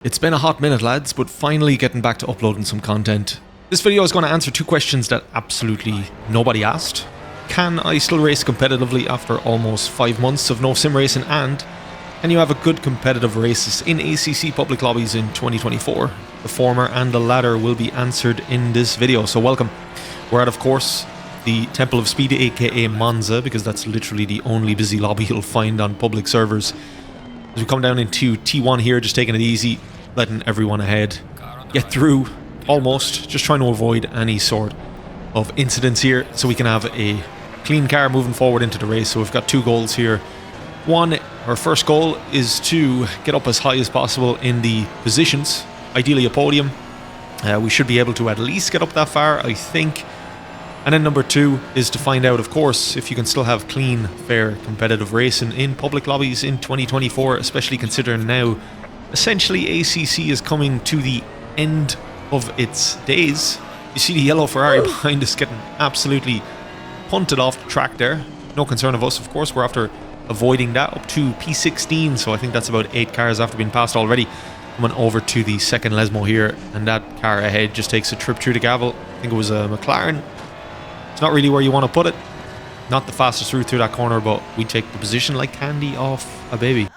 It's been a hot minute, lads, but finally getting back to uploading some content. This video is going to answer two questions that absolutely nobody asked. Can I still race competitively after almost 5 months of no sim racing, and can you have a good competitive races in ACC public lobbies in 2024? The former and the latter will be answered in this video, so welcome. We're at, of course, the Temple of Speed, aka Monza, because that's literally the only busy lobby you'll find on public servers. As we come down into T1 here, just taking it easy, letting everyone ahead get through, almost, just trying to avoid any sort of incidents here so we can have a clean car moving forward into the race. So we've got two goals here. One, our first goal is to get up as high as possible in the positions, ideally a podium. We should be able to at least get up that far, I think. And then number two is to find out, of course, if you can still have clean, fair, competitive racing in public lobbies in 2024, especially considering now, essentially, ACC is coming to the end of its days. You see the yellow Ferrari behind us getting absolutely punted off the track there. No concern of us, of course. We're after avoiding that up to P16, so I think that's about 8 cars after being passed already. Coming over to the second Lesmo here, and that car ahead just takes a trip through the gavel. I think it was a McLaren. It's not really where you want to put it. Not the fastest route through that corner, but we take the position like candy off a baby.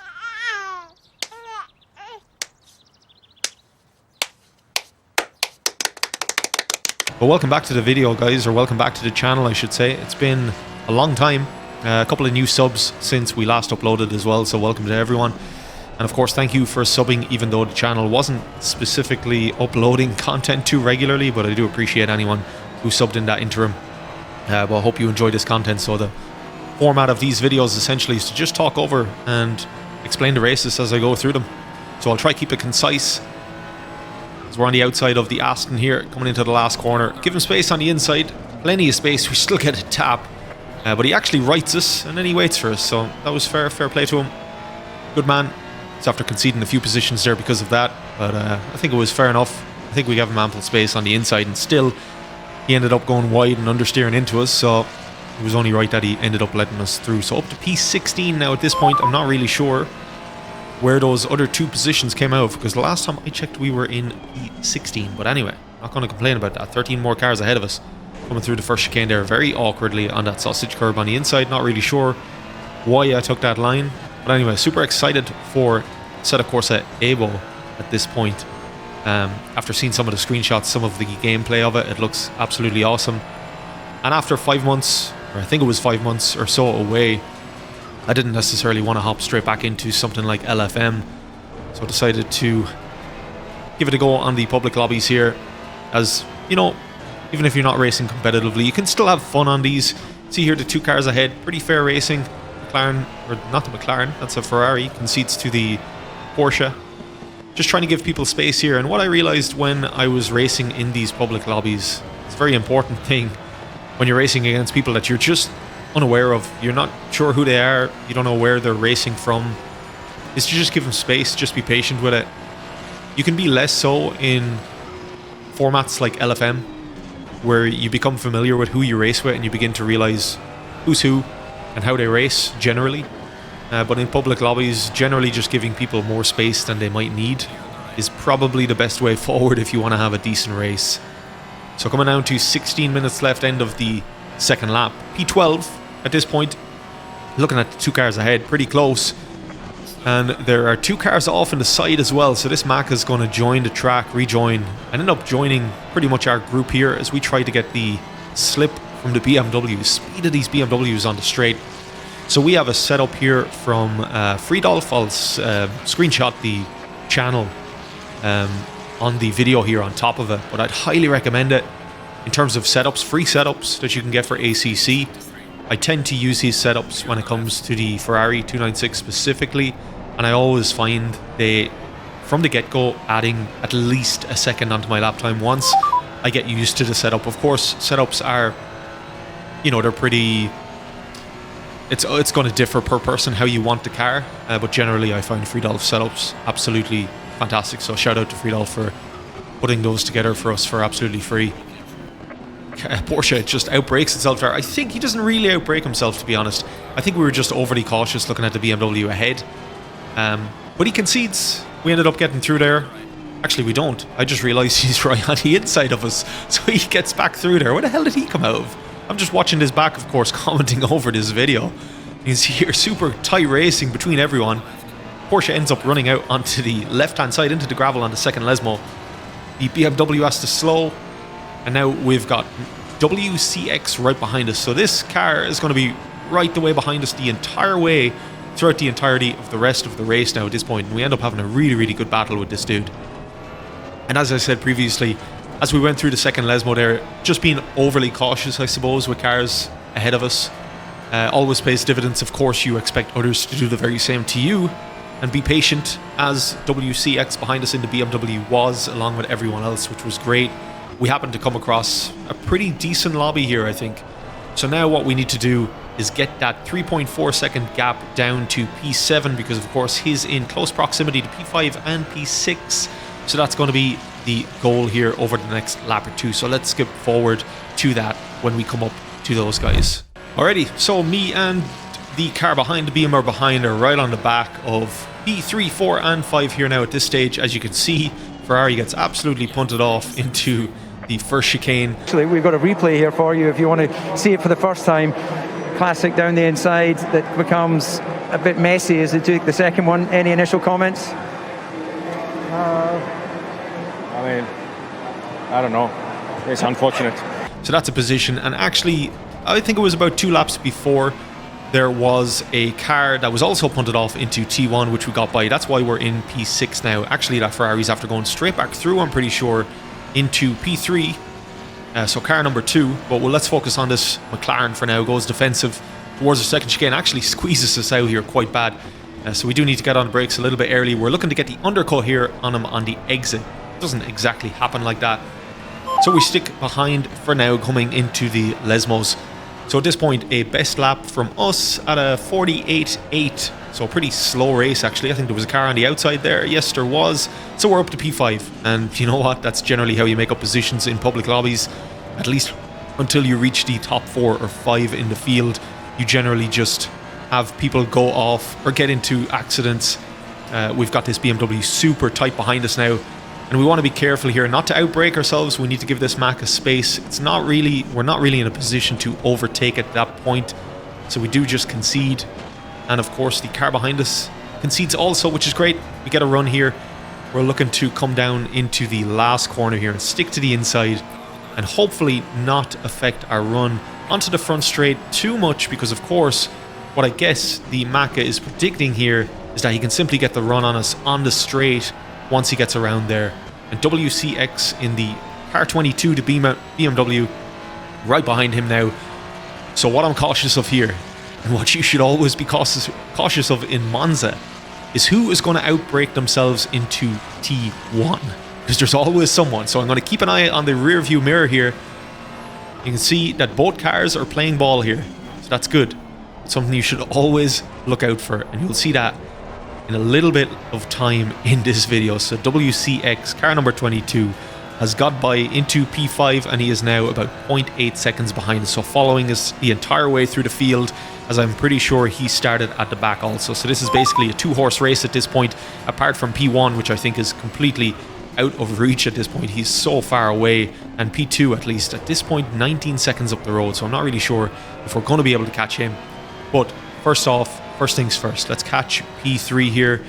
But welcome back to the video, guys, or welcome back to the channel, I should say. It's been a long time. A couple of new subs since we last uploaded as well, so welcome to everyone. And of course, thank you for subbing, even though the channel wasn't specifically uploading content too regularly, but I do appreciate anyone who subbed in that interim. Well, I hope you enjoy this content. So the format of these videos essentially is to just talk over and explain the races as I go through them. So I'll try to keep it concise. As we're on the outside of the Aston here, coming into the last corner. Give him space on the inside. Plenty of space. We still get a tap. But he actually rights us and then he waits for us. So that was fair play to him. Good man. He's after conceding a few positions there because of that. But I think it was fair enough. I think we gave him ample space on the inside, and still he ended up going wide and understeering into us, so it was only right that he ended up letting us through. So up to P16 now at this point. I'm not really sure where those other two positions came out of, because the last time I checked we were in P16. But anyway, not going to complain about that. 13 more cars ahead of us coming through the first chicane there very awkwardly on that sausage curb on the inside. Not really sure why I took that line. But anyway, super excited for Asetek Corsa Abo at this point. After seeing some of the screenshots, some of the gameplay of it, it looks absolutely awesome. And after 5 months, or I think it was 5 months or so away, I didn't necessarily want to hop straight back into something like LFM, so I decided to give it a go on the public lobbies here. As you know, even if you're not racing competitively, you can still have fun on these. See here the two cars ahead, pretty fair racing. McLaren, or not the McLaren, that's a Ferrari, concedes to the Porsche. Just trying to give people space here. And what I realized when I was racing in these public lobbies, it's a very important thing when you're racing against people that you're just unaware of. You're not sure who they are, you don't know where they're racing from, is to just give them space, just be patient with it. You can be less so in formats like LFM, where you become familiar with who you race with and you begin to realize who's who and how they race generally. But in public lobbies, generally just giving people more space than they might need is probably the best way forward if you want to have a decent race. So coming down to 16 minutes left, end of the second lap. P12 at this point, looking at the two cars ahead, pretty close. And there are two cars off in the side as well, so this Mac is going to join the track, rejoin, and end up joining pretty much our group here as we try to get the slip from the BMW. Speed of these BMWs on the straight. So we have a setup here from Freedolf. I'll screenshot the channel on the video here on top of it, but I'd highly recommend it in terms of setups, free setups that you can get for ACC. I tend to use these setups when it comes to the Ferrari 296 specifically, and I always find they, from the get-go, adding at least a second onto my lap time once I get used to the setup. Of course, setups are, you know, they're pretty... It's going to differ per person how you want the car, but generally I find Freedolf setups absolutely fantastic. So shout out to Freedolf for putting those together for us for absolutely free. Porsche just outbrakes itself there. I think he doesn't really outbrake himself, to be honest. I think we were just overly cautious looking at the BMW ahead. But he concedes We ended up getting through there. Actually, we don't. I just realized he's right on the inside of us. So he gets back through there. Where the hell did he come out of? I'm just watching this back, of course, commenting over this video. You can see here super tight racing between everyone. Porsche ends up running out onto the left-hand side into the gravel on the second Lesmo. The BMW has to slow. And now we've got WCX right behind us. So this car is going to be right the way behind us the entire way throughout the entirety of the rest of the race now at this point. And we end up having a really, really good battle with this dude. And as I said previously, as we went through the second Lesmo there, just being overly cautious, I suppose, with cars ahead of us. Always pays dividends. Of course, you expect others to do the very same to you. And be patient, as WCX behind us in the BMW was, along with everyone else, which was great. We happened to come across a pretty decent lobby here, I think. So now what we need to do is get that 3.4 second gap down to P7, because of course he's in close proximity to P5 and P6. So that's going to be the goal here over the next lap or two. So let's skip forward to that when we come up to those guys. Alrighty, so me and the car behind the BM are behind are right on the back of P3, 4 and 5 here now at this stage. As you can see, Ferrari gets absolutely punted off into the first chicane. Actually, we've got a replay here for you if you want to see it for the first time. Classic down the inside that becomes a bit messy as they take the second one. Any initial comments? I mean, I don't know. It's unfortunate. So that's a position, and actually, I think it was about 2 laps before there was a car that was also punted off into T1, which we got by. That's why we're in P6 now. Actually, that Ferrari's after going straight back through, I'm pretty sure, into P3. So car number 2. But well, let's focus on this McLaren for now. Goes defensive towards the second chicane. Actually squeezes us out here quite bad. So we do need to get on the brakes a little bit early. We're looking to get the undercut here on him on the exit. Doesn't exactly happen like that. So we stick behind for now coming into the Lesmos. So at this point, a best lap from us at a 48.8. So a pretty slow race, actually. I think there was a car on the outside there. Yes, there was. So we're up to P5. And you know what? That's generally how you make up positions in public lobbies. At least until you reach the top 4 or 5 in the field. You generally just have people go off or get into accidents. We've got this BMW super tight behind us now. And we want to be careful here not to outbrake ourselves. We need to give this Mac a space. We're not really in a position to overtake at that point. So we do just concede. And of course the car behind us concedes also, which is great. We get a run here. We're looking to come down into the last corner here and stick to the inside and hopefully not affect our run onto the front straight too much, because of course what I guess the Maka is predicting here is that he can simply get the run on us on the straight once he gets around there. And WCX in the car 22 to BMW right behind him now. So what I'm cautious of here, and what you should always be cautious of in Monza, is who is going to outbrake themselves into T1, because there's always someone. So I'm going to keep an eye on the rear view mirror here. You can see that both cars are playing ball here, so that's good. It's something you should always look out for, and you'll see that in a little bit of time in this video. So WCX, car number 22, has got by into P5, and he is now about 0.8 seconds behind us. So following us the entire way through the field, as I'm pretty sure he started at the back also. So this is basically a 2-horse race at this point, apart from P1, which I think is completely out of reach at this point. He's so far away, and P2 at least at this point 19 seconds up the road. So I'm not really sure if we're going to be able to catch him. But first things first, let's catch P3 here.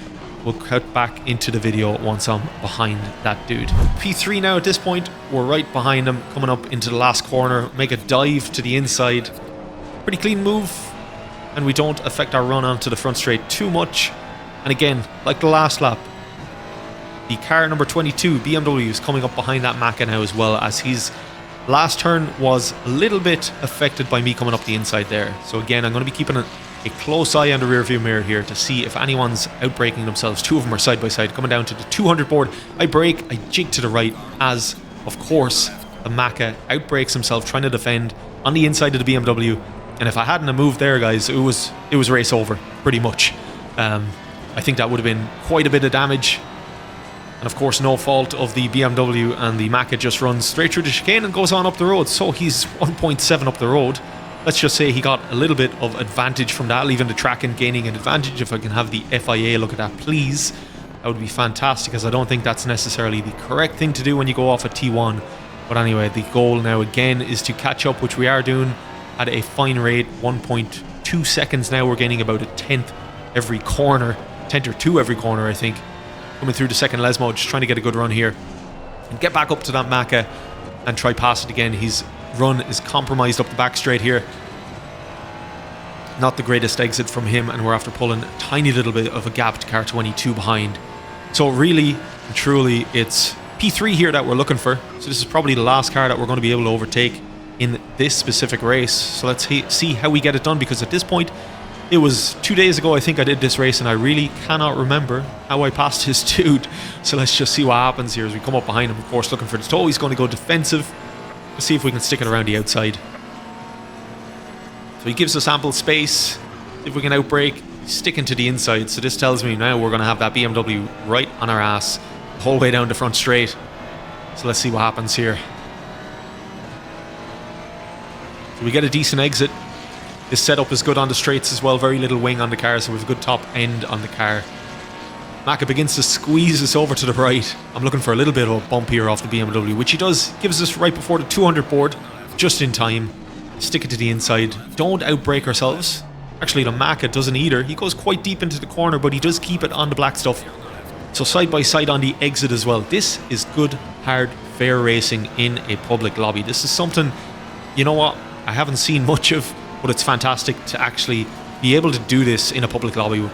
We'll cut back into the video once I'm behind that dude. P3 now at this point, we're right behind him, coming up into the last corner, make a dive to the inside. Pretty clean move, and we don't affect our run onto the front straight too much. And again, like the last lap, the car number 22, BMW, is coming up behind that Maka now, as well, as his last turn was a little bit affected by me coming up the inside there. So again, I'm going to be keeping a close eye on the rear view mirror here to see if anyone's outbraking themselves. 2 of them are side by side coming down to the 200 board. I brake, I jig to the right, as of course the Maka outbrakes himself trying to defend on the inside of the BMW. And if I hadn't have moved there, guys, it was race over pretty much. I think that would have been quite a bit of damage. And of course, no fault of the BMW, and the Maka just runs straight through the chicane and goes on up the road. So he's 1.7 up the road. Let's just say he got a little bit of advantage from that, leaving the track and gaining an advantage. If I can have the FIA look at that, please. that would be fantastic, as I don't think that's necessarily the correct thing to do when you go off a T1. But anyway, the goal now again is to catch up, which we are doing at a fine rate, 1.2 seconds now. We're gaining about a tenth every corner, 10th or 2 every corner, I think. Coming through the second Lesmo, just trying to get a good run here and get back up to that Maka and try pass it again. His run is compromised up the back straight here. Not the greatest exit from him, and we're after pulling a tiny little bit of a gap to car 22 behind. So really and truly, it's P3 here that we're looking for. So this is probably the last car that we're going to be able to overtake in this specific race. So let's see how we get it done, because at this point, it was 2 days ago I think I did this race, and I really cannot remember how I passed his dude. So let's just see what happens here as we come up behind him. Of course, looking for the toe. He's going to go defensive. Let's see if we can stick it around the outside. So he gives us ample space. If we can outbrake, sticking to the inside. So this tells me now we're going to have that BMW right on our ass the whole way down the front straight. So let's see what happens here. So we get a decent exit. This setup is good on the straights as well. Very little wing on the car, so we have a good top end on the car. Maka begins to squeeze us over to the right. I'm looking for a little bit of a bump here off the BMW, which he does. Gives us right before the 200 board, just in time. Stick it to the inside. Don't outbrake ourselves. Actually, the Maka doesn't either. He goes quite deep into the corner, but he does keep it on the black stuff. So side by side on the exit as well. This is good, hard, fair racing in a public lobby. This is something, you know what, I haven't seen much of, but it's fantastic to actually be able to do this in a public lobby with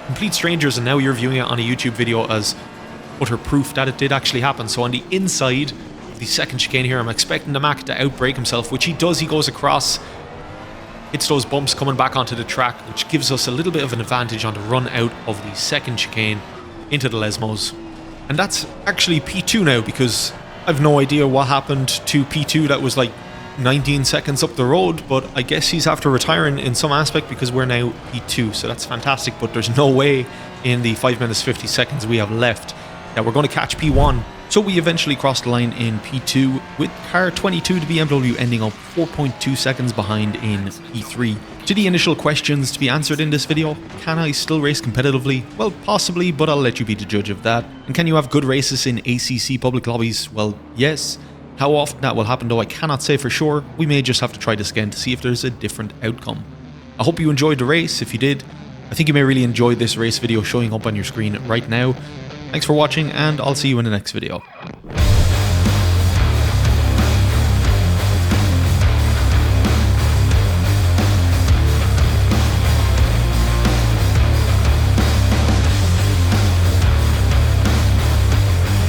complete strangers, and now you're viewing it on a YouTube video as utter proof that it did actually happen. So on the inside of the second chicane here, I'm expecting the Mac to outbrake himself, which he does. He goes across, hits those bumps coming back onto the track, which gives us a little bit of an advantage on the run out of the second chicane into the Lesmos. And that's actually P2 now, because I've no idea what happened to P2 that was like 19 seconds up the road, but I guess he's after retiring in some aspect, because we're now P2, so that's fantastic. But there's no way in the 5 minutes 50 seconds we have left that we're going to catch P1. So we eventually crossed the line in P2 with car 22, the BMW, ending up 4.2 seconds behind in P3. To the initial questions to be answered in this video: can I still race competitively? Well, possibly, but I'll let you be the judge of that. And can you have good races in ACC public lobbies? Well, yes. How often that will happen though, I cannot say for sure. We may just have to try this again to see if there's a different outcome. I hope you enjoyed the race. If you did, I think you may really enjoy this race video showing up on your screen right now. Thanks for watching, and I'll see you in the next video.